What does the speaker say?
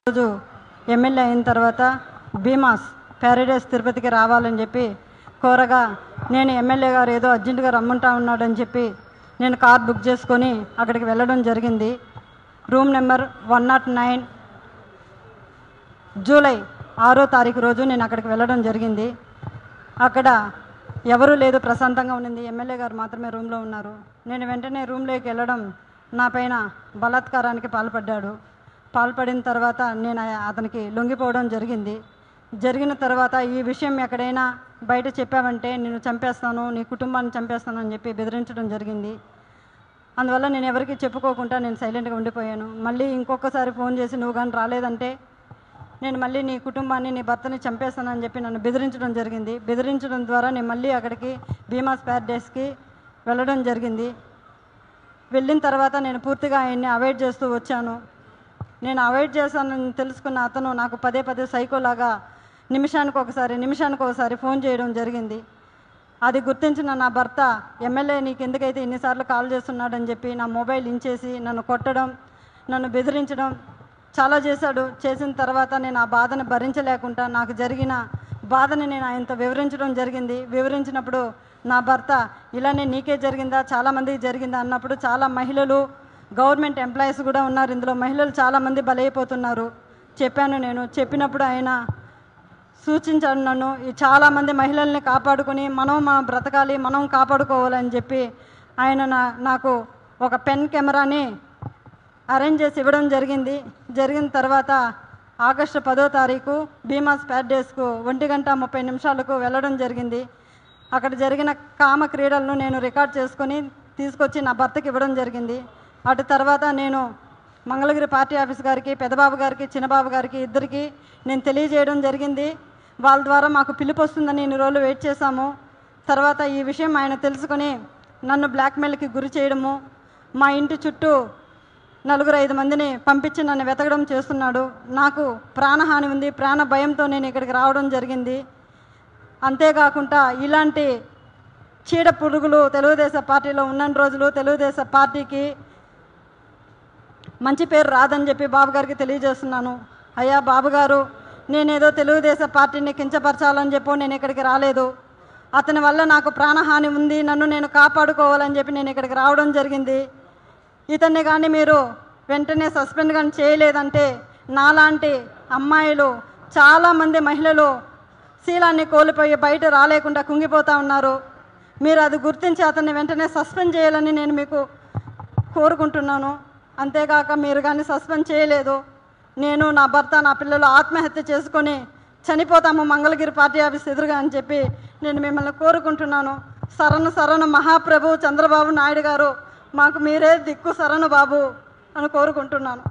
రోజు ఎమ్మెల్యే అయిన తర్వాత భీమాస్ ప్యారడైస్ తిరుపతికి రావాలని చెప్పి కోరగా నేను ఎమ్మెల్యే గారు ఏదో అర్జెంటుగా రమ్మంటా ఉన్నాడని చెప్పి నేను కార్ బుక్ చేసుకొని అక్కడికి వెళ్ళడం జరిగింది. రూమ్ నెంబర్ 109 జూలై 6వ తారీఖు రోజు నేను అక్కడికి వెళ్ళడం జరిగింది. అక్కడ ఎవరూ లేదు, ప్రశాంతంగా ఉండింది. ఎమ్మెల్యే గారు మాత్రమే రూమ్లో ఉన్నారు. నేను వెంటనే రూమ్లోకి వెళ్ళడం నా పైన బలాత్కారానికి పాల్పడిన తర్వాత నేను అతనికి లొంగిపోవడం జరిగింది. జరిగిన తర్వాత ఈ విషయం ఎక్కడైనా బయట చెప్పావంటే నేను చంపేస్తాను, నీ కుటుంబాన్ని చంపేస్తాను అని చెప్పి బెదిరించడం జరిగింది. అందువల్ల నేను ఎవరికి చెప్పుకోకుండా నేను సైలెంట్గా ఉండిపోయాను. మళ్ళీ ఇంకొకసారి ఫోన్ చేసి నువ్వు కానీ రాలేదంటే నేను మళ్ళీ నీ కుటుంబాన్ని, నీ భర్తని చంపేస్తానని చెప్పి నన్ను బెదిరించడం జరిగింది. బెదిరించడం ద్వారా నేను మళ్ళీ అక్కడికి భీమాస్ ప్యారడైస్కి వెళ్ళడం జరిగింది. వెళ్ళిన తర్వాత నేను పూర్తిగా ఆయన్ని అవాయిడ్ చేస్తూ వచ్చాను. నేను అవాయిడ్ చేశానని తెలుసుకున్న అతను నాకు పదే సైకోలాగా నిమిషానికి ఒకసారి ఫోన్ చేయడం జరిగింది. అది గుర్తించిన నా భర్త, ఎమ్మెల్యే నీకు ఎందుకైతే ఇన్నిసార్లు కాల్ చేస్తున్నాడని చెప్పి నా మొబైల్ ఇంచేసి నన్ను కొట్టడం, నన్ను బెదిరించడం చాలా చేశాడు. చేసిన తర్వాత నేను ఆ బాధను భరించలేకుండా నాకు జరిగిన బాధని నేను ఆయనతో వివరించడం జరిగింది. వివరించినప్పుడు నా భర్త ఇలానే నీకే జరిగిందా, చాలామందికి జరిగిందా అన్నప్పుడు చాలా మహిళలు, గవర్నమెంట్ ఎంప్లాయీస్ కూడా ఉన్నారు, ఇందులో మహిళలు చాలామంది బలైపోతున్నారు నేను చెప్పినప్పుడు ఆయన సూచించాడు నన్ను ఈ చాలామంది మహిళల్ని కాపాడుకొని మనం బ్రతకాలి, మనం కాపాడుకోవాలని చెప్పి ఆయన నాకు ఒక పెన్ కెమెరాని అరేంజ్ చేసి ఇవ్వడం జరిగిన తర్వాత ఆగస్టు 10వ తారీఖు భీమాస్ ప్యారడైస్కు 1:30 వెళ్ళడం జరిగింది. అక్కడ జరిగిన కామ క్రీడలను నేను రికార్డ్ చేసుకొని తీసుకొచ్చి నా భర్తకి ఇవ్వడం జరిగింది. అటు తర్వాత నేను మంగళగిరి పార్టీ ఆఫీస్ గారికి, పెద్దబాబు గారికి, చిన్నబాబు గారికి ఇద్దరికి నేను తెలియజేయడం జరిగింది. వాళ్ళ ద్వారా మాకు పిలుపు వస్తుందని ఇన్ని రోజులు వెయిట్ చేశాము. తర్వాత ఈ విషయం ఆయన తెలుసుకొని నన్ను బ్లాక్మెయిల్కి గురి చేయడము, మా ఇంటి చుట్టూ 4-5 మందిని పంపించి నన్ను వెతకడం చేస్తున్నాడు. నాకు ప్రాణహాని ఉంది, ప్రాణ భయంతో నేను ఇక్కడికి రావడం జరిగింది. అంతేకాకుండా ఇలాంటి చీడ పురుగులు తెలుగుదేశం పార్టీలో ఉన్న రోజులు తెలుగుదేశం పార్టీకి మంచి పేరు రాదని చెప్పి బాబు గారికి తెలియజేస్తున్నాను. అయ్యా బాబుగారు, నేనేదో తెలుగుదేశం పార్టీని కించపరచాలని చెప్పి నేను ఇక్కడికి రాలేదు. అతని వల్ల నాకు ప్రాణహాని ఉంది, నన్ను నేను కాపాడుకోవాలని చెప్పి నేను ఇక్కడికి రావడం జరిగింది. ఇతన్ని కానీ మీరు వెంటనే సస్పెండ్ కానీ చేయలేదంటే నాలాంటి అమ్మాయిలు చాలామంది మహిళలు శీలాన్ని కోల్పోయి బయట రాలేకుండా కుంగిపోతూ ఉన్నారు. మీరు అది గుర్తించి అతన్ని వెంటనే సస్పెండ్ చేయాలని నేను మీకు కోరుకుంటున్నాను. అంతేగాక మీరు కానీ సస్పెండ్ చేయలేదు, నేను, నా భర్త, నా పిల్లలు ఆత్మహత్య చేసుకొని చనిపోతాము మంగళగిరి పార్టీ ఆఫీస్ ఎదురుగా అని చెప్పి నేను మిమ్మల్ని కోరుకుంటున్నాను. శరణు మహాప్రభు చంద్రబాబు నాయుడు గారు, మాకు మీరే దిక్కు శరణు బాబు అని కోరుకుంటున్నాను.